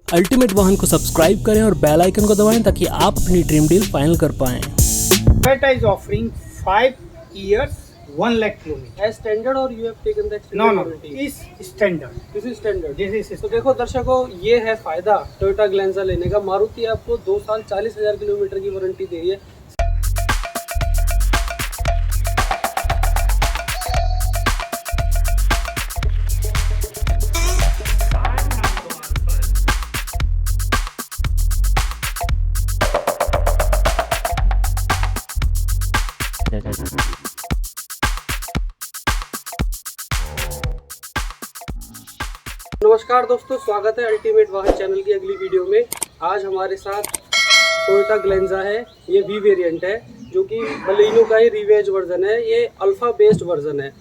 Ultimate वाहन को subscribe करें और बेल आइकन को दबाएं ताकि आप अपनी ड्रीम डील फाइनल कर पाएं। Toyota is offering 5 years, 1 lakh kilometers. As standard or you have taken the extended No, warranty? is standard. This is standard. This is तो देखो दर्शकों, ये है फायदा टोयोटा ग्लैंजा लेने का। मारुति आपको 2 साल 40,000 किलोमीटर की वारंटी दे रही है। नमस्कार दोस्तों, स्वागत है अल्टीमेट वाहन चैनल की अगली वीडियो में। आज हमारे साथ टोयोटा ग्लैंजा है। ये वी वेरिएंट है जो कि बलिनो का ही रिवेज वर्जन है। ये अल्फा बेस्ड वर्जन है।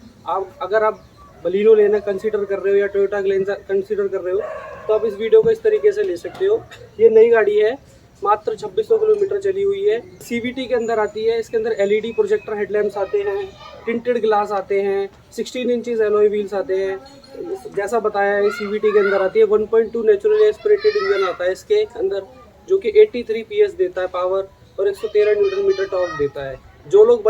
अगर आप बलिनो लेना कंसीडर कर रहे हो या टोयोटा ग्लैंजा कंसीडर कर रहे हो तो आप इस वीडियो को इस तरीके से ले सकते हो। ये नई गाड़ी है, मात्र 2600 किलोमीटर चली हुई है। CVT के अंदर आती है। इसके अंदर LED प्रोजेक्टर हेडलैम्प्स आते हैं, टिंटेड ग्लास आते हैं, 16 इंचेस एलॉय व्हील्स आते हैं। जैसा बताया है CVT के अंदर आती है। 1.2 नेचुरली एस्पिरेटेड इंजन आता है इसके अंदर, जो कि 83 PS देता है पावर और 113 न्यूटन मीटर टॉर्क देता है। जो लोग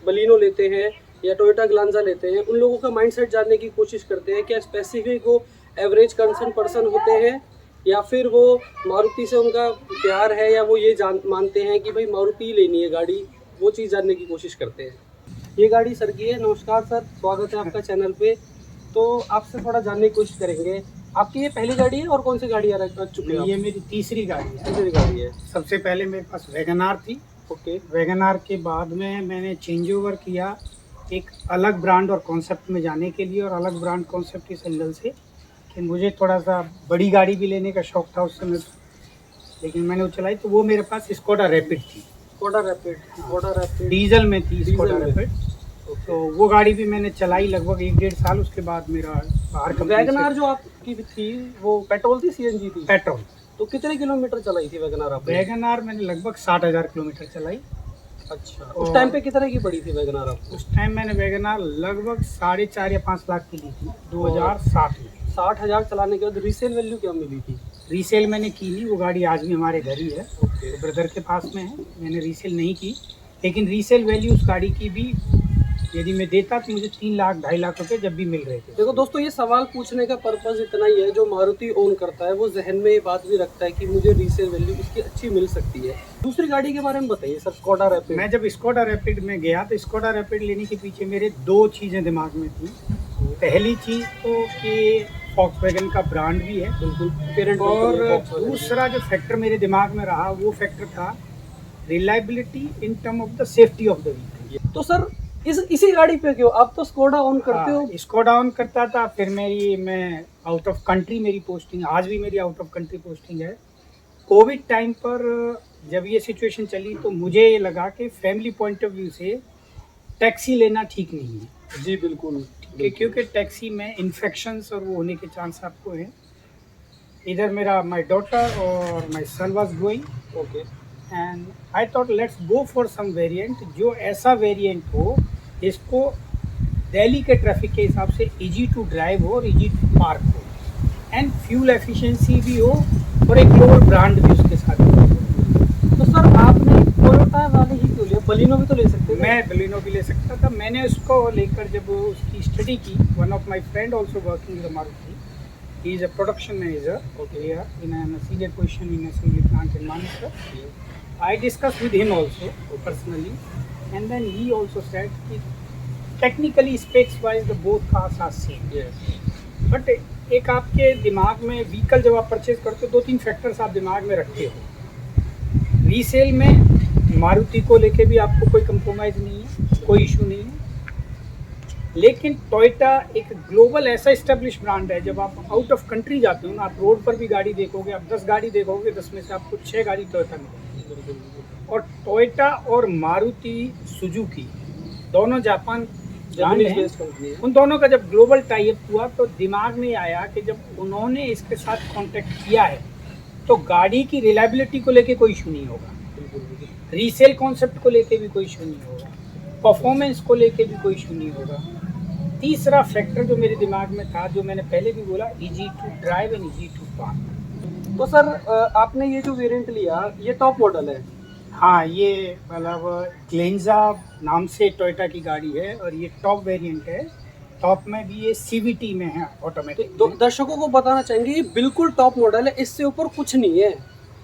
बलिनो लेते हैं या टोयोटा ग्लांजा लेते हैं, उन लोगों का माइंडसेट जानने की कोशिश करते हैं। क्या स्पेसिफिक वो एवरेज कंसर्न पर्सन होते हैं या फिर वो मारुति से उनका प्यार है, या वो ये मानते हैं कि भाई मारुति ही लेनी है गाड़ी। वो चीज़ जानने की कोशिश करते हैं। ये गाड़ी सर की है। नमस्कार सर, स्वागत है आपका चैनल पे। तो आपसे थोड़ा जानने की कोशिश करेंगे, आपकी ये पहली गाड़ी है और कौन सी गाड़ी आ चुकी है? ये मेरी तीसरी गाड़ी है। तीसरी गाड़ी है। सबसे पहले मेरे पास वैगनार थी। ओके। वैगनार के बाद में मैंने चेंज ओवर किया एक अलग ब्रांड और कॉन्सेप्ट में जाने के लिए, और अलग ब्रांड कॉन्सेप्ट इस एंगल से कि मुझे थोड़ा सा बड़ी गाड़ी भी लेने का शौक था उस समय, लेकिन मैंने वो चलाई तो वो मेरे पास स्कोडा रैपिड थी। स्कोडा रैपिड डीजल में थी स्कोडा में। रैपिड। तो वो गाड़ी भी मैंने चलाई लगभग 1-1.5 साल। उसके बाद मेरा बाहर कंपनी वैगनार जो आपकी थी वो पेट्रोल थी CNG थी? पेट्रोल। तो कितने किलोमीटर चलाई थी वैगनार आपने? वैगनार मैंने लगभग 60,000 किलोमीटर चलाई। अच्छा। उस टाइम पे कितने की पड़ी थी वैगनार आपको? उस टाइम मैंने वैगनार लगभग 4.5 या 5 लाख की ली थी 2007 में। 60,000 चलाने के बाद रीसेल वैल्यू क्या मिली थी? रीसेल मैंने की नहीं। वो गाड़ी आज भी हमारे घर ही है, तो ब्रदर के पास में है। मैंने रीसेल नहीं की, लेकिन रीसेल वैल्यू उस गाड़ी की भी यदि मैं देता तो मुझे 3 लाख 2.5 लाख रुपए जब भी मिल रहे थे। देखो दोस्तों, ये सवाल पूछने का पर्पस इतना ही है, जो मारुति ओन करता है वो जहन में ये बात भी रखता है कि मुझे रीसेल वैल्यू इसकी अच्छी मिल सकती है। दूसरी गाड़ी के बारे में बताइए सर, स्कोडा रैपिड। मैं जब स्कोडा रैपिड में गया तो स्कोडा रैपिड लेने के पीछे मेरे 2 चीज़ें दिमाग में थी। पहली चीज़ तो कि वॉक्सवैगन का ब्रांड भी है बिल्कुल पेरेंट, और दूसरा जो फैक्टर मेरे दिमाग में रहा वो फैक्टर था reliability in term of the safety of the vehicle. तो सर इसी गाड़ी पे क्यों आप तो स्कोडा ऑन करते हो? स्कोडा ऑन करता था, फिर मैं आउट ऑफ कंट्री मेरी पोस्टिंग, आज भी मेरी आउट ऑफ कंट्री पोस्टिंग है। कोविड टाइम पर जब ये सिचुएशन चली तो मुझे ये लगा कि फैमिली पॉइंट ऑफ व्यू से टैक्सी लेना ठीक नहीं है। जी बिल्कुल। क्योंकि टैक्सी में इन्फेक्शंस और वो होने के चांस आपको हैं। इधर मेरा माई डॉटर और my son was going. Okay. And I thought let's go for some variant, जो ऐसा वेरिएंट हो इसको दिल्ली के ट्रैफिक के हिसाब से इजी टू ड्राइव हो और इजी टू पार्क हो, एंड फ्यूल एफिशिएंसी भी हो, और एक लोअर ब्रांड भी उसके साथ हो। तो सर आपने टोयोटा वाले ही क्यों लिया? बलिनो भी तो ले सकते थे। मैं बलिनो भी ले सकता था। मैंने उसको लेकर जब उसकी स्टडी की, one of my friend also working with Maruti, he is a production manager in a senior position in assembly plant in Manesar. I discussed with him also personally, and then he also said that technically specs wise the both cars are same. Yes. But एक आपके दिमाग में vehicle जब आप purchase करते हो 2-3 factors आप दिमाग में रखते हो। रीसेल में मारुति को लेके भी आपको कोई कंप्रोमाइज़ नहीं है, कोई इशू नहीं है। लेकिन टोयोटा एक ग्लोबल ऐसा इस्टेब्लिश ब्रांड है, जब आप आउट ऑफ कंट्री जाते हो ना, आप रोड पर भी गाड़ी देखोगे, आप 10 गाड़ी देखोगे, 10 में से आपको 6 गाड़ी टोयोटा मिलेगी। और टोयोटा और मारुति सुजुकी दोनों जापान ब्रांड हैं। उन दोनों का जब ग्लोबल टाई अप हुआ तो दिमाग में आया कि जब उन्होंने इसके साथ कांटेक्ट किया है तो गाड़ी की रिलायबिलिटी को लेके कोई इशू नहीं होगा, रीसेल कॉन्सेप्ट को लेके भी कोई इशू नहीं होगा, परफॉर्मेंस को लेके भी कोई इशू नहीं होगा। तीसरा फैक्टर जो मेरे दिमाग में था, जो मैंने पहले भी बोला, easy to drive and easy to park. तो सर आपने ये जो वेरिएंट लिया ये टॉप मॉडल है। हाँ, ये मतलब ग्लेंजा नाम से टोयोटा की गाड़ी है और ये टॉप वेरिएंट है। टॉप में भी ये सीवीटी में है, ऑटोमेटिक। तो दर्शकों को बताना चाहेंगे ये बिल्कुल टॉप मॉडल है, इससे ऊपर कुछ नहीं है।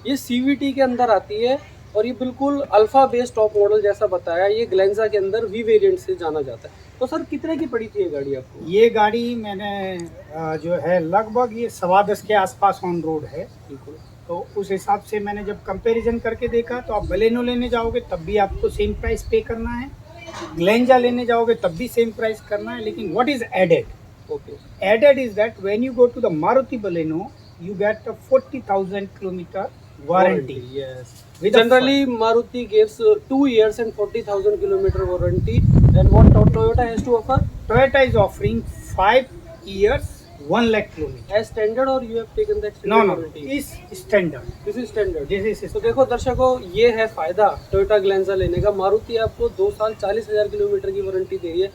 ये सीवीटी के अंदर आती है और ये बिल्कुल अल्फा बेस टॉप मॉडल जैसा बताया। ये ग्लेंजा के अंदर वी वेरिएंट से जाना जाता है। तो सर कितने की पड़ी थी ये गाड़ी आपको? ये गाड़ी मैंने जो है लगभग ये 10.25 के आसपास ऑन रोड है। बिल्कुल। तो उस हिसाब से मैंने जब कंपैरिजन करके देखा तो आप बलेनो लेने जाओगे तब भी आपको सेम प्राइस पे करना है, ग्लेंजा लेने जाओगे तब भी सेम प्राइस करना है। लेकिन what is added? Okay, added is that when you go to the Maruti Baleno you get a 40,000 kilometer warranty. Yes. With a Generally, Maruti gives 2 years and 40,000 kilometer warranty. And what Toyota has to offer? Toyota is offering 5 years, 1 lakh kilometer. As standard or you have taken the extended No, warranty? is standard. This is standard. This is तो देखो दर्शकों, ये है फायदा Toyota Glanza लेने का। मारुति आपको 2 साल 40,000 किलोमीटर की वारंटी दे रही है।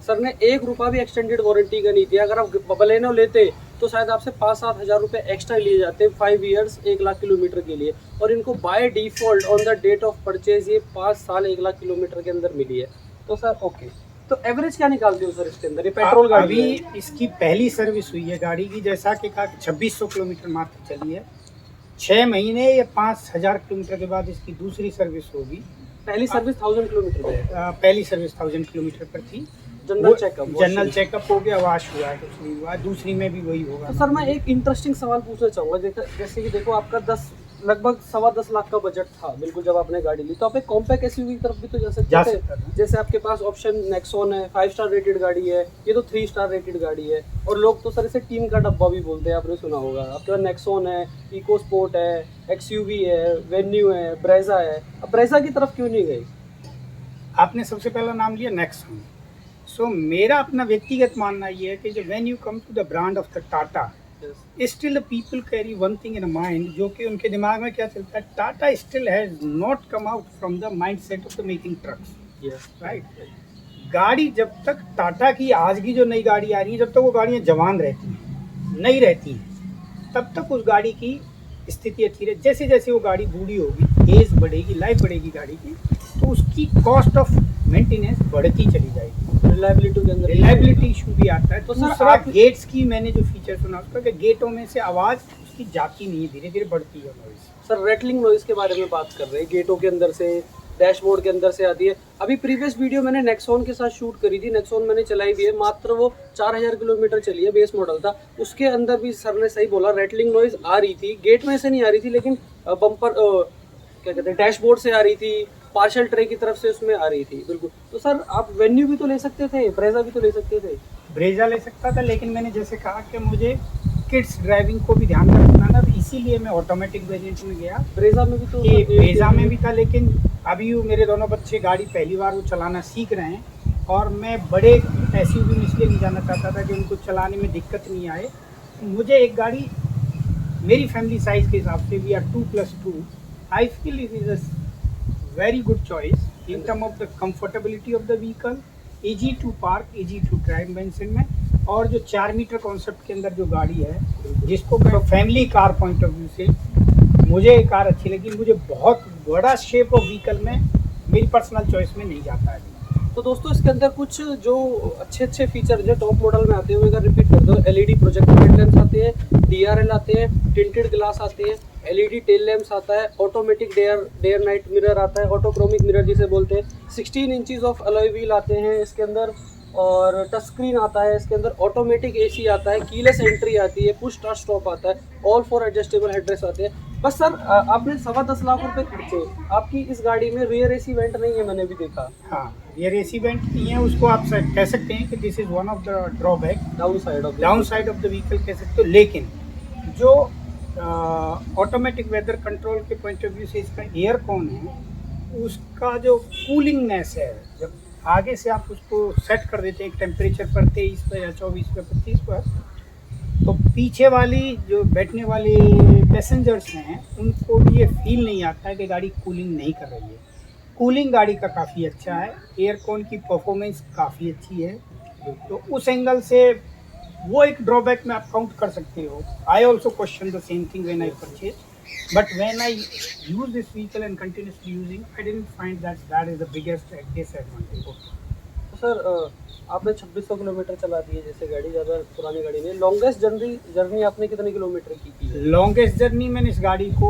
सर ने 1 रुपया भी एक्सटेंडेड वारंटी का नहीं दिया। अगर आप बलेनो लेते तो शायद आपसे 5-7 हज़ार रुपये एक्स्ट्रा लिए जाते 5 इयर्स 1 लाख किलोमीटर के लिए। और इनको by default on the date of purchase ये 5 साल 1 लाख किलोमीटर के अंदर मिली है। तो सर ओके, तो एवरेज क्या निकालते हो सर इसके अंदर? ये पेट्रोल गाड़ी अभी है। इसकी पहली सर्विस हुई है गाड़ी की, जैसा कि कहा 2600 किलोमीटर मात्र चली है। 6 महीने या 5,000 किलोमीटर के बाद इसकी दूसरी सर्विस होगी। पहली सर्विस 1000 किलोमीटर पे है। पहली सर्विस 1000 किलोमीटर पर थी। जनरल चेकअप चेकअप हो गया, वाश हुआ है, कुछ नहीं हुआ। दूसरी में भी वही होगा। तो सर मैं एक इंटरेस्टिंग सवाल पूछना चाहूँगा। जैसे कि देखो आपका लगभग 10.25 लाख का बजट था बिल्कुल जब आपने गाड़ी ली, तो आप एक कॉम्पैक्ट एसयूवी की तरफ भी तो जा सकते थे। जैसे आपके पास ऑप्शन नेक्सॉन है, 5 स्टार रेटेड गाड़ी है, ये तो 3 स्टार रेटेड गाड़ी है। और लोग तो सर इसे टीम का डब्बा भी बोलते हैं, आपने सुना होगा। आपके पास नेक्सॉन है, इको स्पोर्ट है, एक्सयूवी है, वेन्यू है, ब्रेजा है। अब ब्रेजा की तरफ क्यों नहीं गई? आपने सबसे पहला नाम लिया नेक्सॉन। सो मेरा अपना व्यक्तिगत मानना ये है कि जब when you come to the brand of the Tata, still the people carry one thing in mind, जो कि उनके दिमाग में क्या चलता है, Tata still has not come out from the mindset of the making trucks, right. गाड़ी जब तक टाटा की आज की जो नई गाड़ी आ रही है, जब तक वो गाड़ियाँ जवान रहती हैं, नई रहती हैं, तब तक उस गाड़ी की स्थिति अच्छी रहे। जैसे जैसे वो गाड़ी बूढ़ी होगी, एज बढ़ेगी, लाइफ बढ़ेगी गाड़ी की, तो उसकी कॉस्ट ऑफ मेंटेनेंस बढ़ती चली जाएगी। रिलायबिलिटी के अंदर रिलायबिलिटी इशू भी आता है। तो तो सर सर आप गेट्स की मैंने जो फीचर सुना उसका कि गेटों में से आवाज़ उसकी जाती नहीं है, धीरे धीरे बढ़ती है नॉइस। सर रेटलिंग नॉइस के बारे में बात कर रहे हैं, गेटों के अंदर से, डैशबोर्ड के अंदर से आती है। अभी प्रीवियस वीडियो मैंने नेक्सॉन के साथ शूट करी थी, नेक्सॉन मैंने चलाई भी है, मात्र वो 4000 किलोमीटर चली है, बेस मॉडल था। उसके अंदर भी सर ने सही बोला, रेटलिंग नॉइस आ रही थी, गेट में से नहीं आ रही थी, लेकिन बम्पर क्या कहते हैं, डैशबोर्ड से आ रही थी, पार्शल ट्रे की तरफ से उसमें आ रही थी। बिल्कुल। तो सर आप वेन्यू भी तो ले सकते थे, ब्रेजा भी तो ले सकते थे। ब्रेजा ले सकता था, लेकिन मैंने जैसे कहा कि मुझे किड्स ड्राइविंग को भी ध्यान में रखना था, तो इसीलिए मैं ऑटोमेटिक वेरिएंट में गया। ब्रेजा में भी तो ब्रेजा में भी था, लेकिन अभी मेरे दोनों बच्चे गाड़ी पहली बार वो चलाना सीख रहे हैं, और मैं बड़े एसयूवी में इसलिए नहीं जाना चाहता था कि उनको चलाने में दिक्कत नहीं आए। मुझे एक गाड़ी मेरी फैमिली साइज़ के हिसाब से, we are 2+2, I feel it is a very good choice in terms of the comfortability of the vehicle, easy to park, easy to drive mention में। और जो 4 मीटर कॉन्सेप्ट के अंदर जो गाड़ी है, जिसको मैं family car point of view से मुझे ये कार अच्छी लगी। मुझे बहुत बड़ा शेप ऑफ व्हीकल में मेरी पर्सनल चॉइस में नहीं जाता है। तो दोस्तों इसके अंदर कुछ जो अच्छे फीचर जो टॉप मॉडल में आते हैं, अगर रिपीट कर दो, एलईडी प्रोजेक्टर हेडलैम्प्स आते हैं, डीआरएल आते हैं, टिंटेड ग्लास आते हैं, एलईडी टेल लैम्प्स आता है, ऑटोमेटिक डे नाइट मिरर आता है, ऑटोक्रोमिक मिरर जिसे बोलते हैं, 16 इंचेस ऑफ अलॉय व्हील आते हैं इसके अंदर, और टच स्क्रीन आता है इसके अंदर, ऑटोमेटिक एसी आता है, कीलेस एंट्री आती है, पुश स्टार्ट स्टॉप आता है, ऑल फॉर एडजस्टेबल हेडरेस्ट आते हैं। बस सर आपने 10.25 लाख रुपए खर्चे, आपकी इस गाड़ी में रियर एसी वेंट नहीं है, मैंने भी देखा। हाँ, ये रेसी वेंट नहीं है, उसको आप कह सकते हैं कि this is one of the drawback, down side of the vehicle कह सकते हो। लेकिन जो ऑटोमेटिक वेदर कंट्रोल के पॉइंट ऑफ व्यू से इसका एयर कौन है, उसका जो कूलिंगनेस है, जब आगे से आप उसको सेट कर देते हैं एक टेम्परेचर पर 23 पर या 24 पर 25 पर, तो पीछे वाली जो बैठने वाले पैसेंजर्स हैं उनको भी ये फील नहीं आता है कि गाड़ी कूलिंग नहीं कर रही है। कूलिंग गाड़ी का काफ़ी अच्छा है, एयर कॉन की परफॉर्मेंस काफ़ी अच्छी है। तो उस एंगल से वो एक ड्रॉबैक में आप काउंट कर सकते हो. I also question the same thing when I purchase, but when I use this vehicle and continuously using, I didn't find that is the biggest disadvantage. तो सर आपने 2600 किलोमीटर चला दी है जैसे गाड़ी, ज़्यादा पुरानी गाड़ी नहीं. लॉन्गेस्ट जर्नी आपने कितने किलोमीटर की है? लॉन्गेस्ट जर्नी मैंने इस गाड़ी को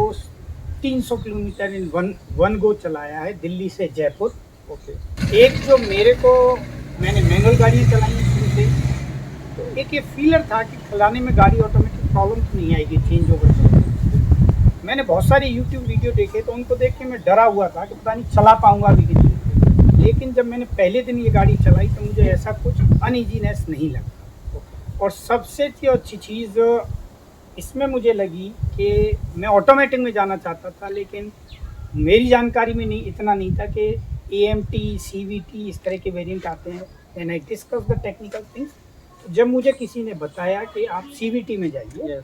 300 किलोमीटर इन वन गो चलाया है, दिल्ली से जयपुर. ओके. एक जो मेरे को, मैंने मैनुअल गाड़ी चलाई है शुरू से, तो एक ये फीलर था कि चलाने में गाड़ी ऑटोमेटिक प्रॉब्लम नहीं आएगी चेंज ओवर से. मैंने बहुत सारे यूट्यूब वीडियो देखे तो उनको देख के मैं डरा हुआ था कि पता नहीं चला पाऊंगा अभी कि नहीं. लेकिन जब मैंने पहले दिन ये गाड़ी चलाई तो मुझे ऐसा कुछ अनईजीनेस नहीं लगा. और सबसे अच्छी चीज़ इसमें मुझे लगी कि मैं ऑटोमेटिक में जाना चाहता था, लेकिन मेरी जानकारी में इतना नहीं था कि AMT, CVT इस तरह के वेरिएंट आते हैं. And I discuss the technical things. जब मुझे किसी ने बताया कि आप CVT में जाइए,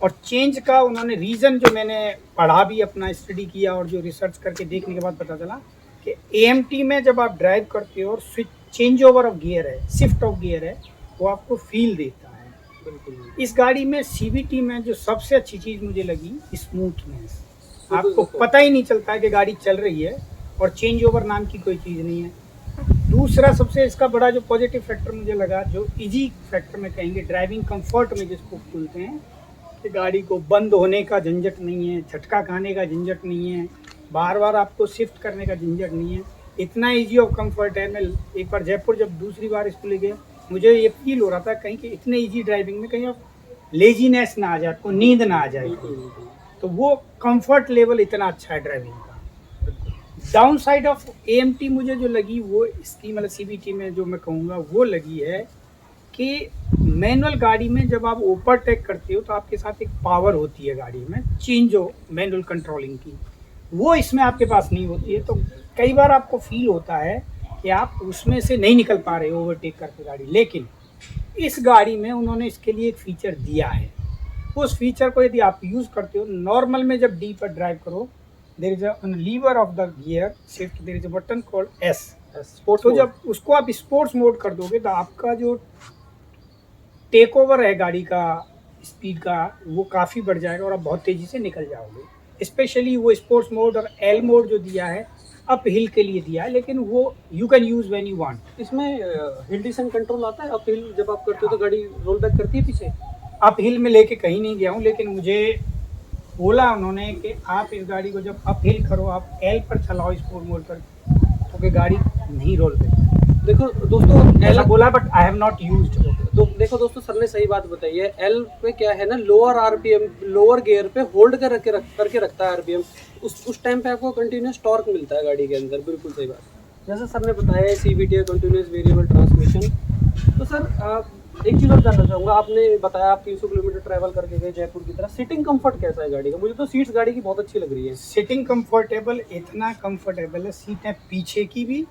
और चेंज का उन्होंने रीज़न जो मैंने पढ़ा भी, अपना स्टडी किया और जो रिसर्च करके देखने के बाद पता चला कि AMT में जब आप ड्राइव करते हो और switch change over of gear है, शिफ्ट ऑफ गियर है, वो आपको फील देता है. बिल्कुल. इस गाड़ी में CVT में जो सबसे अच्छी चीज़ मुझे लगी, स्मूथनेस. आपको पता ही नहीं चलता है कि गाड़ी चल रही है और चेंज ओवर नाम की कोई चीज़ नहीं है. दूसरा सबसे इसका बड़ा जो पॉजिटिव फैक्टर मुझे लगा, जो इजी फैक्टर में कहेंगे, ड्राइविंग कंफर्ट में जिसको बोलते हैं, कि गाड़ी को बंद होने का झंझट नहीं है, झटका खाने का झंझट नहीं है, बार बार आपको शिफ्ट करने का झंझट नहीं है. इतना इजी और कंफर्ट है. मैं एक बार जयपुर जब दूसरी बार इसको ले गया, मुझे ये फील हो रहा था कहीं कि इतने इजी ड्राइविंग में कहीं लेजीनेस ना आ जाए, आपको नींद ना आ जाए. तो वो कंफर्ट लेवल इतना अच्छा है ड्राइविंग का. डाउन साइड ऑफ AMT मुझे जो लगी वो इसकी, मतलब CVT में जो मैं कहूँगा वो लगी है कि मैनुअल गाड़ी में जब आप ओवरटेक करते हो तो आपके साथ एक पावर होती है गाड़ी में, चेंज हो मैनुअल कंट्रोलिंग की, वो इसमें आपके पास नहीं होती है. तो कई बार आपको फील होता है कि आप उसमें से नहीं निकल पा रहे हो ओवरटेक करके गाड़ी. लेकिन इस गाड़ी में उन्होंने इसके लिए एक फ़ीचर दिया है. उस फीचर को यदि आप यूज़ करते हो, नॉर्मल में जब D पर ड्राइव करो, there is a lever of the gear shift, there is a button called S. तो जब उसको आप स्पोर्ट्स मोड कर दोगे तो आपका जो टेक ओवर है गाड़ी का स्पीड का, वो काफ़ी बढ़ जाएगा और आप बहुत तेज़ी से निकल जाओगे. स्पेशली वो स्पोर्ट्स मोड और L मोड जो दिया है, अप हिल के लिए दिया है, लेकिन वो you can use when you want. इसमें हिल डिसेंट कंट्रोल आता है. अप हिल जब आप करते हो तो गाड़ी रोल बैक करती है पीछे. अप हिल में लेके कहीं नहीं गया हूँ, लेकिन मुझे बोला उन्होंने कि आप इस गाड़ी को जब अप हिल करो, आप L पर चलाओ स्पोर्ट मोड पर, तो गाड़ी नहीं रोल बैक. देखो दोस्तों, ऐसा बोला, but I have not used. देखो दोस्तों, सर ने सही बात बताई है. L पे क्या है ना, लोअर RPM, लोअर गियर पे होल्ड करके रखता है RPM. उस टाइम पे आपको कंटिन्यूस टॉर्क मिलता है गाड़ी के अंदर. बिल्कुल सही बात. जैसे सर ने बताया है CVT है, कंटिन्यूस वेरिएबल ट्रांसमिशन. तो सर एक चीज़ और जानना चाहूँगा. आपने बताया आप 300 किलोमीटर ट्रैवल करके गए जयपुर की तरफ. सिटिंग कंफर्ट कैसा है गाड़ी का? मुझे तो सीट्स गाड़ी की बहुत अच्छी लग रही है. सिटिंग कंफर्टेबल, इतना कंफर्टेबल है. सीट है पीछे की भी.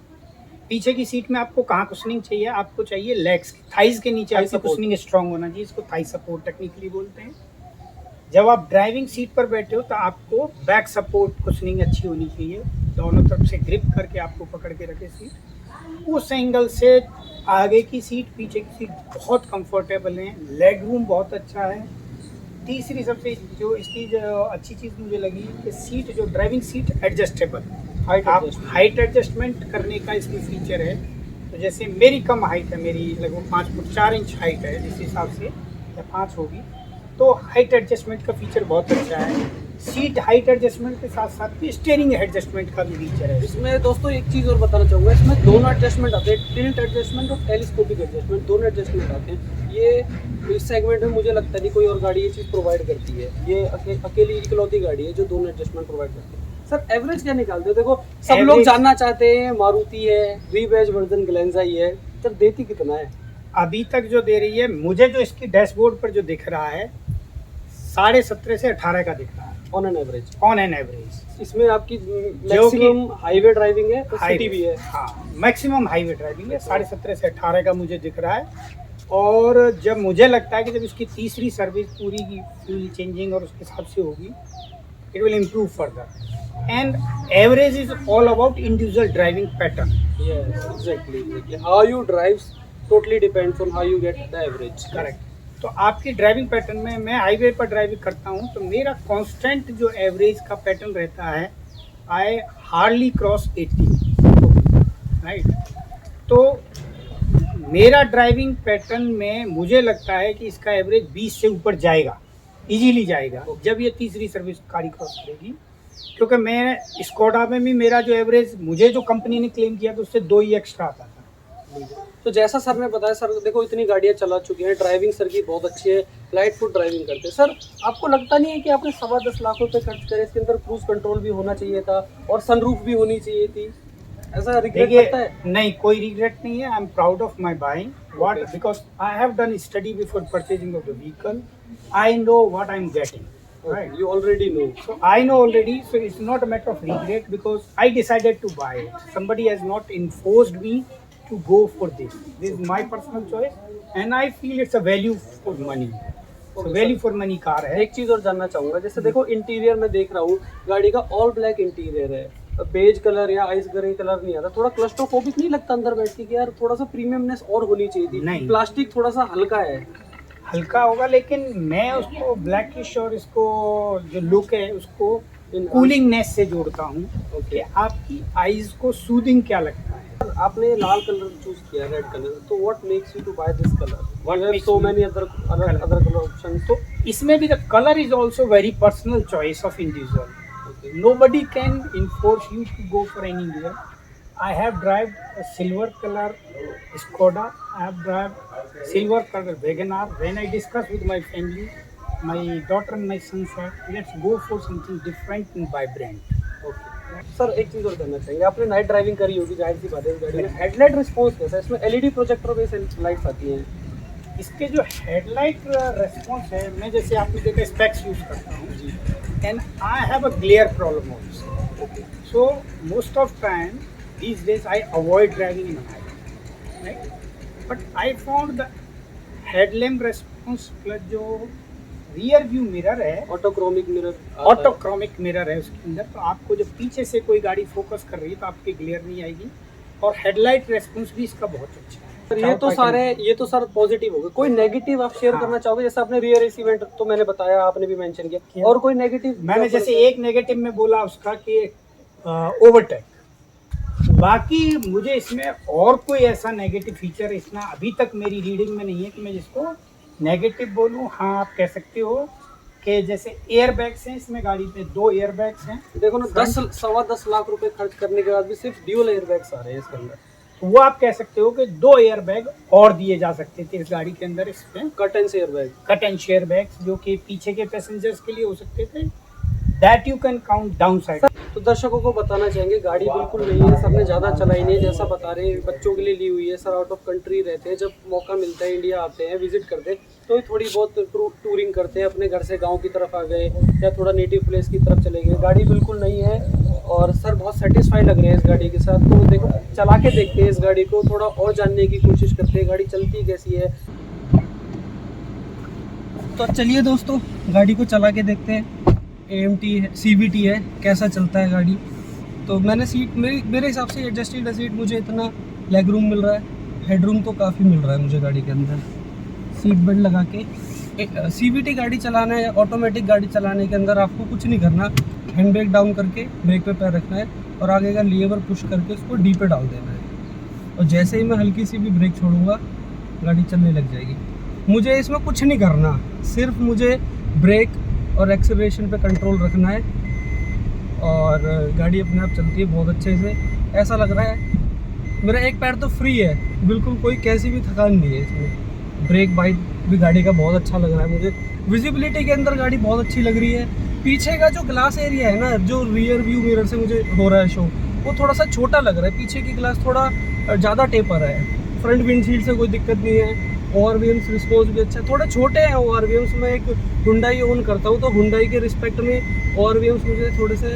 पीछे की सीट में आपको कहाँ कुशनिंग चाहिए? आपको चाहिए लेग्स की, थाइज के नीचे आपकी कुशनिंग स्ट्रांग होना चाहिए. इसको थाई सपोर्ट टेक्निकली बोलते हैं. जब आप ड्राइविंग सीट पर बैठे हो तो आपको बैक सपोर्ट कुशनिंग अच्छी होनी चाहिए, दोनों तरफ से ग्रिप करके आपको पकड़ के रखे सीट. उस एंगल से आगे की सीट, पीछे की सीट बहुत कंफर्टेबल हैं. लेग रूम बहुत अच्छा है. तीसरी सबसे जो इसकी जो अच्छी चीज़ मुझे लगी कि सीट, जो ड्राइविंग सीट एडजस्टेबल, आप हाइट एडजस्टमेंट करने का इसमें फीचर है. तो जैसे मेरी कम हाइट है, मेरी लगभग 5 फुट 4 इंच हाइट है, जिस हिसाब से, या 5 होगी, तो हाइट एडजस्टमेंट का फीचर बहुत अच्छा है. सीट हाइट एडजस्टमेंट के साथ साथ स्टीयरिंग एडजस्टमेंट का भी फीचर है. इसमें दोस्तों एक चीज़ और बताना चाहूँगा. इसमें दोनों एडजस्टमेंट आते हैं, टिल्ट एडजस्टमेंट और टेलीस्कोपिक एडजस्टमेंट. दोनों एडजस्टमेंट आते हैं. ये इस सेगमेंट में मुझे लगता नहीं कोई और गाड़ी ये चीज़ प्रोवाइड करती है. ये अकेली इकलौती गाड़ी है जो दोनों एडजस्टमेंट प्रोवाइड करती है. सर एवरेज क्या निकालते हो? देखो सब लोग जानना चाहते हैं. मारुति है, रीबैज वर्जन ग्लेंजा ही है, सर देती कितना है अभी तक जो दे रही है? मुझे जो इसकी डैशबोर्ड पर जो दिख रहा है, 17.5 से 18 का दिख रहा है on an average. On an average. इसमें आपकी मैक्सिमम हाईवे ड्राइविंग है, तो सिटी भी है. हाँ, मैक्सिमम हाईवे ड्राइविंग है. 17.5 से 18 का मुझे दिख रहा है. और जब मुझे लगता है कि जब इसकी तीसरी सर्विस पूरी की फ्यूल चेंजिंग और उसके हिसाब से होगी, it will improve further. And average is all about individual driving pattern. Yes, exactly. How you drive totally depends on how you get the average. Correct. तो आपकी ड्राइविंग पैटर्न में, मैं हाईवे पर ड्राइविंग करता हूँ तो मेरा कांस्टेंट जो एवरेज का पैटर्न रहता है, आई हार्डली क्रॉस 80, राइट। तो मेरा ड्राइविंग पैटर्न में मुझे लगता है कि इसका एवरेज 20 से ऊपर जाएगा, इजीली जाएगा, जब ये तीसरी सर्विस गाड़ी क्रॉस करेगी। क्योंकि मैं स्कोडा में भी मेरा जो एवरेज मुझे जो कंपनी ने क्लेम किया तो उससे 2 ही एक्स्ट्रा आता था। तो जैसा सर ने बताया, सर देखो इतनी गाड़ियाँ चला चुकी हैं, ड्राइविंग सर की बहुत अच्छी है, लाइट फुट ड्राइविंग करते हैं। सर आपको लगता नहीं है कि आपने 10.25 लाख रुपए खर्च करे, इसके अंदर क्रूज कंट्रोल भी होना चाहिए था और सनरूफ भी होनी चाहिए थी? ऐसा रिग्रेट करता है? नहीं, कोई रिग्रेट नहीं है। I am proud of my buying what, because I have done study before purchasing of the vehicle. I know what I am getting, right? You already know. So I know already, so it's not a matter of regret because I decided to buy it. Somebody has not enforced me to go for this. This is my personal choice and I feel it's a value for money. So value for money car है। एक चीज़ और जानना चाहूँगा, जैसे देखो interior में देख रहा हूँ, गाड़ी का ऑल ब्लैक इंटीरियर है, बेज कलर या आइस ग्रे कलर नहीं आता, थोड़ा क्लस्ट्रोफोबिक नहीं लगता अंदर बैठ के कि यार थोड़ा सा प्रीमियमनेस और होनी चाहिए थी? नहीं, प्लास्टिक थोड़ा सा हल्का है, हल्का होगा, लेकिन मैं उसको ब्लैकिश और इसको जो लुक है उसको कूलिंगनेस से जोड़ता हूँ। ओके, आपकी आईज को सूदिंग क्या लगता है? आपने लाल कलर चूज किया, रेड कलर, तो what makes you to buy this colour? What makes so many other colour options? तो इसमें भी the colour is also very personal choice of individual. Nobody can enforce you to go for anywhere. I have driven a silver color Skoda. I have driven silver color WagonR. When I discussed with my family, my daughter and my son said, "Let's go for something different and vibrant." Okay. Sir एक चीज़ और करना चाहेंगे, आपने night driving करी होगी, जाहिर सी बात है, गाड़ी में हेडलाइट रिस्पॉन्स कैसा है? इसमें एलईडी प्रोजेक्टर बेस्ड लाइट्स आती हैं। इसके जो हेडलाइट रेस्पॉन्स है, मैं जैसे आपने देखा स्पेक्स यूज करता हूँ and I have a glare problem also. So most of time these days I avoid driving in night, right? But I found the headlamp response plus जो rear view mirror है, ऑटोक्रोमिक mirror, ऑटोक्रोमिक mirror है उसके अंदर, तो आपको जब पीछे से कोई गाड़ी फोकस कर रही है तो आपकी ग्लेयर नहीं आएगी और हेडलाइट रेस्पॉन्स भी इसका बहुत अच्छा है। सर ये तो सर पॉजिटिव हो गए। कोई नेगेटिव आप शेयर करना चाहोगे? जैसे आपने रियर एसी वेंट तो मैंने बताया, आपने भी मेंशन किया, और कोई नेगेटिव? मैंने जैसे एक नेगेटिव में बोला उसका कि ओवरटेक, बाकी मुझे इसमें और कोई ऐसा नेगेटिव फीचर इतना अभी तक मेरी रीडिंग में नहीं है कि मैं जिसको नेगेटिव बोलूँ। हाँ, आप कह सकते हो कि जैसे एयर बैग्स हैं इसमें, गाड़ी पे 2 एयर बैग्स हैं। देखो ना, 10-10.25 लाख रुपए खर्च करने के बाद भी सिर्फ ड्यूल एयर बैग्स आ रहे हैं इसके अंदर। तो वो आप कह सकते हो कि 2 एयर बैग और दिए जा सकते थे इस गाड़ी के अंदर। इसमें cut and share bag, cut and share bags जो कि पीछे के पैसेंजर्स के लिए हो सकते थे, that you can count down side. तो दर्शकों को बताना चाहेंगे, गाड़ी बिल्कुल नहीं है, सबने ज़्यादा चलाई नहीं है, जैसा बता रहे हैं, बच्चों के लिए ली हुई है। सर आउट ऑफ कंट्री रहते हैं, जब मौका मिलता है इंडिया आते हैं, विजिट करते हैं, तो थोड़ी बहुत टूरिंग करते हैं, अपने घर से गांव की तरफ आ गए या थोड़ा नेटिव प्लेस की तरफ चले गए। गाड़ी बिल्कुल नहीं है और सर बहुत सेटिस्फाई लग रहे हैं इस गाड़ी के साथ। तो देखो, चला के देखते हैं इस गाड़ी को, थोड़ा और जानने की कोशिश करते हैं गाड़ी चलती कैसी है। तो चलिए दोस्तों, गाड़ी को चला के देखते हैं। AMT है, CVT है, कैसा चलता है गाड़ी। तो मैंने सीट, मेरे हिसाब से एडजस्टेड सीट, मुझे इतना लेग रूम मिल रहा है, हेडरूम तो काफ़ी मिल रहा है मुझे गाड़ी के अंदर। सीट बेल्ट लगा के CVT गाड़ी चलाना है, ऑटोमेटिक गाड़ी चलाने के अंदर आपको कुछ नहीं करना, हैंड ब्रेक डाउन करके ब्रेक पे पैर रखना है और आगे का लीवर पुश करके उसको डी पे डाल देना है, और जैसे ही मैं हल्की सी भी ब्रेक छोड़ूंगा गाड़ी चलने लग जाएगी। मुझे इसमें कुछ नहीं करना, सिर्फ मुझे ब्रेक और एक्सेलरेशन पे कंट्रोल रखना है और गाड़ी अपने आप चलती है बहुत अच्छे से। ऐसा लग रहा है मेरा एक पैर तो फ्री है, बिल्कुल कोई कैसी भी थकान नहीं है इसमें। ब्रेक बाइट भी गाड़ी का बहुत अच्छा लग रहा है मुझे। विजिबिलिटी के अंदर गाड़ी बहुत अच्छी लग रही है। पीछे का जो ग्लास एरिया है ना, जो रियर व्यू मिरर से मुझे हो रहा है शो, वो थोड़ा सा छोटा लग रहा है। पीछे की ग्लास थोड़ा ज़्यादा टेपर है। फ्रंट विंडशील्ड से कोई दिक्कत नहीं है। ORVMs रिस्पॉन्स भी अच्छा है, थोड़े छोटे हैं ORVMs। मैं एक हुंडई ओन करता हूँ, तो हुंडई के रिस्पेक्ट में ORVMs मुझे थोड़े से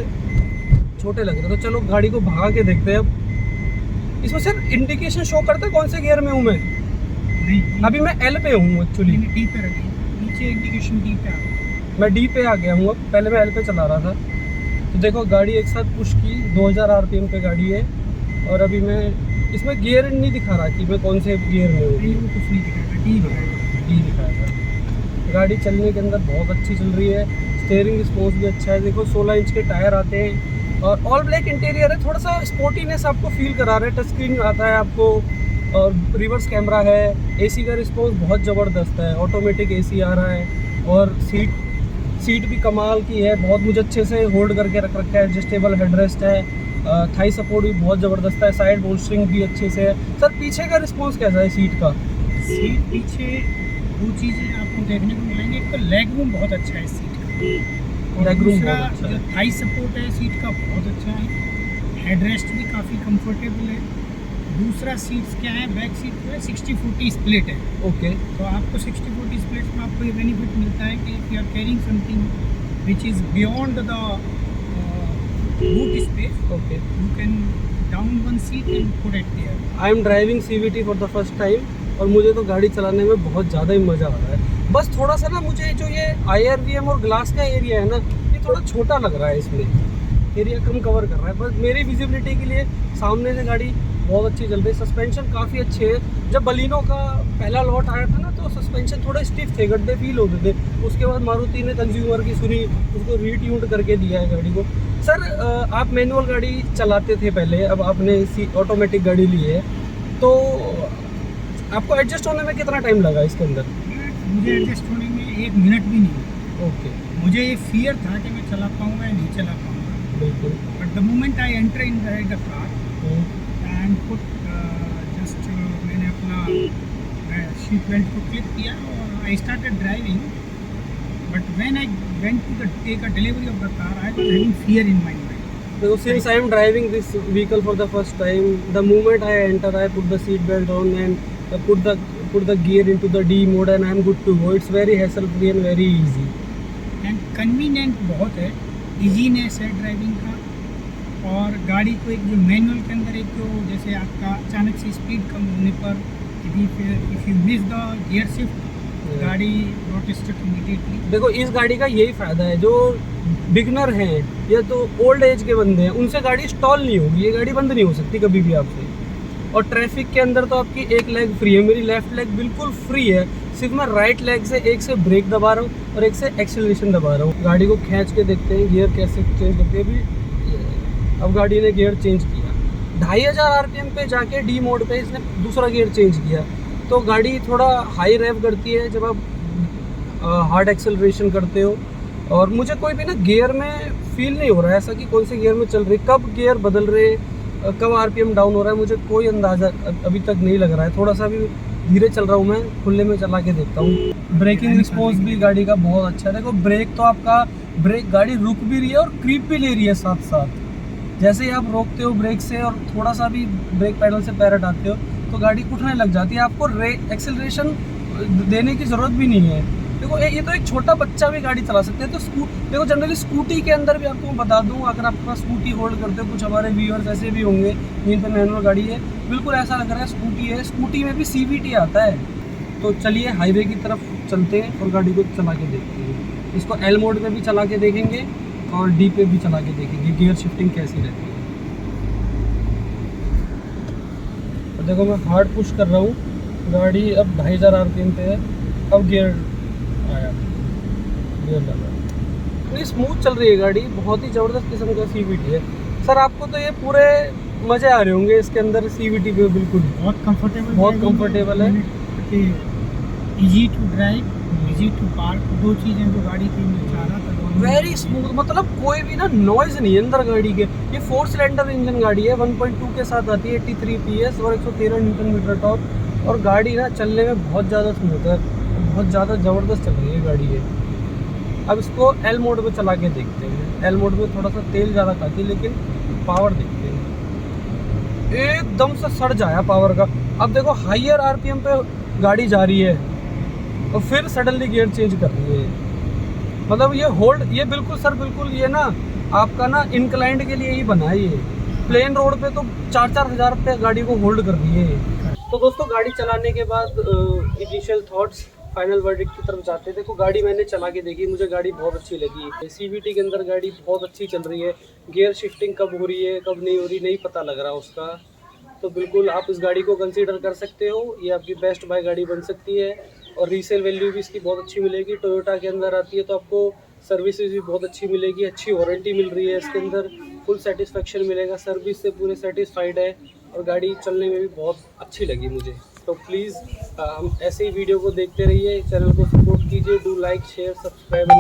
छोटे लग रहे हैं। तो चलो गाड़ी को भगा के देखते हैं। अब इसमें सर इंडिकेशन शो करता है कौन से गियर में हूँ मैं? नहीं, अभी मैं L पे हूँ एक्चुअली। डी पे रखिए, नीचे इंडिकेशन डी पे आ गया। मैं D पे आ गया हूँ, अब पहले मैं L पे चला रहा था। तो देखो गाड़ी एक साथ पुश की, 2000 RPM पे गाड़ी है और अभी मैं इसमें गियर नहीं दिखा रहा कि मैं कौन से गियर में हूँ। कुछ नहीं दिखाएगा, डी दिखाएगा। डी दिखाएगा। गाड़ी चलने के अंदर बहुत अच्छी चल रही है। स्टीयरिंग रिस्पॉन्स भी अच्छा है। देखो 16 इंच के टायर आते हैं और ऑल ब्लैक इंटीरियर है। थोड़ा सा स्पोर्टीनेस आपको फील करा रहा है। टच स्क्रीन आता है आपको और रिवर्स कैमरा है। एसी का रिस्पॉन्स बहुत ज़बरदस्त है। ऑटोमेटिक एसी आ रहा है और सीट भी कमाल की है। बहुत मुझे अच्छे से होल्ड करके रख रखा है। एडजस्टेबल हेडरेस्ट है। थाई सपोर्ट भी बहुत ज़बरदस्त है। साइड बोल्स्टरिंग भी अच्छे से है। सर पीछे का रिस्पॉन्स कैसा है सीट का? सीट पीछे दो चीज़ें आपको देखने को मिलेंगी। एक तो लेग रूम बहुत अच्छा है इस सीट का, और लेग रूम दूसरा बहुत अच्छा जो है। थाई सपोर्ट है सीट का बहुत अच्छा है। हेडरेस्ट भी काफ़ी कंफर्टेबल है। दूसरा सीट्स क्या है, बैक सीट जो है 60-40 स्प्लिट है। ओके तो आपको 60-40 स्प्लिट में आपको ये बेनिफिट मिलता है कि if you are carrying something which is beyond the boot space, okay. You can down one seat and put it there. I am driving CVT for the first time और मुझे तो गाड़ी चलाने में बहुत ज़्यादा ही मज़ा आ रहा है। बस थोड़ा सा ना मुझे जो ये IRVM और ग्लास का एरिया है ना, ये थोड़ा छोटा लग रहा है। इसमें एरिया कम कवर कर रहा है। बस मेरी विजिबिलिटी के लिए सामने से गाड़ी बहुत अच्छी चल रही है। सस्पेंशन काफ़ी अच्छे है। जब बलिनो का पहला लॉट आया था ना तो सस्पेंशन थोड़े स्टिफ थे, गड्ढे फील होते थे। उसके बाद मारुति ने कंज्यूमर की सुनी, उसको रीट्यून्ड करके दिया है गाड़ी को। सर आप मैनुअल गाड़ी चलाते थे पहले, अब आपने ऑटोमेटिक गाड़ी ली है, तो आपको एडजस्ट होने में कितना टाइम लगा इसके अंदर? मुझे एडजस्ट होने में 1 मिनट भी नहीं। ओके मुझे ये फियर था कि मैं चला पाऊँगा या नहीं चला पाऊँगा, बिल्कुल। But the moment I enter in the car and put just मैंने अपना सीट बेल्ट को क्लिक किया और I started driving, but when I went to take a delivery of the car I was having fear in my mind. So since I am driving this vehicle for the first time, the moment I enter, I put the seat belt on and put the gear into the D mode and I am good to go. It's very hassle free and very easy. And convenient बहुत है, easiness है driving का। और गाड़ी को एक जो manual के अंदर एक जो जैसे आपका अचानक से स्पीड कम होने पर if you miss the gear shift, गाड़ी नॉट स्टक इमीडिएटली। देखो इस गाड़ी का यही फ़ायदा है, जो बिगनर हैं या तो ओल्ड एज के बंदे हैं उनसे गाड़ी स्टॉल नहीं होगी। ये गाड़ी बंद नहीं हो सकती कभी भी आपसे। और ट्रैफिक के अंदर तो आपकी एक लेग फ्री है। मेरी लेफ्ट लेग बिल्कुल फ्री है। सिर्फ मैं राइट लेग से एक से ब्रेक दबा रहा हूँ और एक से एक्सेलरेशन दबा रहा हूँ। गाड़ी को खींच के देखते हैं गियर कैसे चेंज करते हैं। अभी अब गाड़ी ने गियर चेंज किया। 2500 RPM पे जाके डी मोड पे इसने दूसरा गियर चेंज किया। तो गाड़ी थोड़ा हाई रेव करती है जब आप हार्ड एक्सेलरेशन करते हो। और मुझे कोई भी ना गियर में फील नहीं हो रहा है ऐसा कि कौन से गियर में चल रही, कब गियर बदल रहे, कब RPM डाउन हो रहा है, मुझे कोई अंदाज़ा अभी तक नहीं लग रहा है। थोड़ा सा भी धीरे चल रहा हूँ मैं, खुले में चला के देखता हूँ। ब्रेकिंग रिस्पॉन्स भी गाड़ी का बहुत अच्छा है। देखो ब्रेक तो आपका ब्रेक गाड़ी रुक भी रही है और क्रीप भी ले रही है साथ साथ। जैसे ही आप रोकते हो ब्रेक से और थोड़ा सा भी ब्रेक पैडल से पैर हटाते हो तो गाड़ी उठने लग जाती है। आपको एक्सेलरेशन देने की ज़रूरत भी नहीं है। देखो ये तो एक छोटा बच्चा भी गाड़ी चला सकते हैं। तो देखो जनरली स्कूटी के अंदर भी आपको बता दूं, अगर आप अपना स्कूटी होल्ड करते हो, कुछ हमारे व्यूअर्स ऐसे भी होंगे जिन पर मैनुअल गाड़ी है, बिल्कुल ऐसा लग रहा है स्कूटी है। स्कूटी में भी CVT आता है। तो चलिए हाईवे की तरफ चलते हैं और गाड़ी को चला के देखते हैं। इसको L मोड में भी चला के देखेंगे और D पे भी चला के देखेंगे गियर शिफ्टिंग कैसी रहती है। और देखो मैं हार्ड पुश कर रहा हूँ, गाड़ी अब 2500 RPM पे है। अब गियर आया, गियर लगा। तो ये स्मूथ चल रही है गाड़ी, बहुत ही ज़बरदस्त किस्म का CVT है। सर आपको तो ये पूरे मज़े आ रहे होंगे इसके अंदर CVT पे। बिल्कुल बहुत कंफर्टेबल है। Easy to drive, easy to park, दो चीज़ें जो गाड़ी की मैं चाह रहा था। वेरी स्मूथ, मतलब कोई भी ना नॉइज़ नहीं है अंदर गाड़ी के। ये 4 सिलेंडर इंजन गाड़ी है, 1.2 के साथ आती है, 83 PS और 113 Nm टॉर्क। और गाड़ी ना चलने में बहुत ज़्यादा स्मूथ है, बहुत ज़्यादा ज़बरदस्त चल रही है गाड़ी ये। अब इसको L मोड में चला के देखते हैं। L मोड में थोड़ा सा तेल ज़्यादा खाती है, लेकिन पावर देखते हैं, एकदम से सड़ जाया पावर का। अब देखो हायर RPM पे गाड़ी जा रही है और फिर सडनली गियर चेंज कर रही है। मतलब ये होल्ड, ये बिल्कुल सर बिल्कुल ये ना आपका ना इंक्लाइंड के लिए ही बना है। ये प्लेन रोड पे तो 4-4 हज़ार रुपये गाड़ी को होल्ड कर रही है। तो दोस्तों गाड़ी चलाने के बाद इनिशियल थॉट्स, फाइनल वर्डिक्ट की तरफ जाते हैं। देखो गाड़ी मैंने चला के देखी, मुझे गाड़ी बहुत अच्छी लगी। CVT के अंदर गाड़ी बहुत अच्छी चल रही है। गियर शिफ्टिंग कब हो रही है कब नहीं हो रही नहीं पता लग रहा उसका। तो बिल्कुल आप इस गाड़ी को कंसीडर कर सकते हो, ये आपकी बेस्ट बाय गाड़ी बन सकती है। और रीसेल वैल्यू भी इसकी बहुत अच्छी मिलेगी। टोयोटा के अंदर आती है तो आपको सर्विसेज भी बहुत अच्छी मिलेगी, अच्छी वारंटी मिल रही है इसके अंदर, फुल सेटिस्फेक्शन मिलेगा, सर्विस से पूरे सेटिस्फाइड है और गाड़ी चलने में भी बहुत अच्छी लगी मुझे। तो प्लीज़ हम ऐसे ही वीडियो को देखते रहिए, चैनल को सपोर्ट कीजिए, डू लाइक शेयर सब्सक्राइब।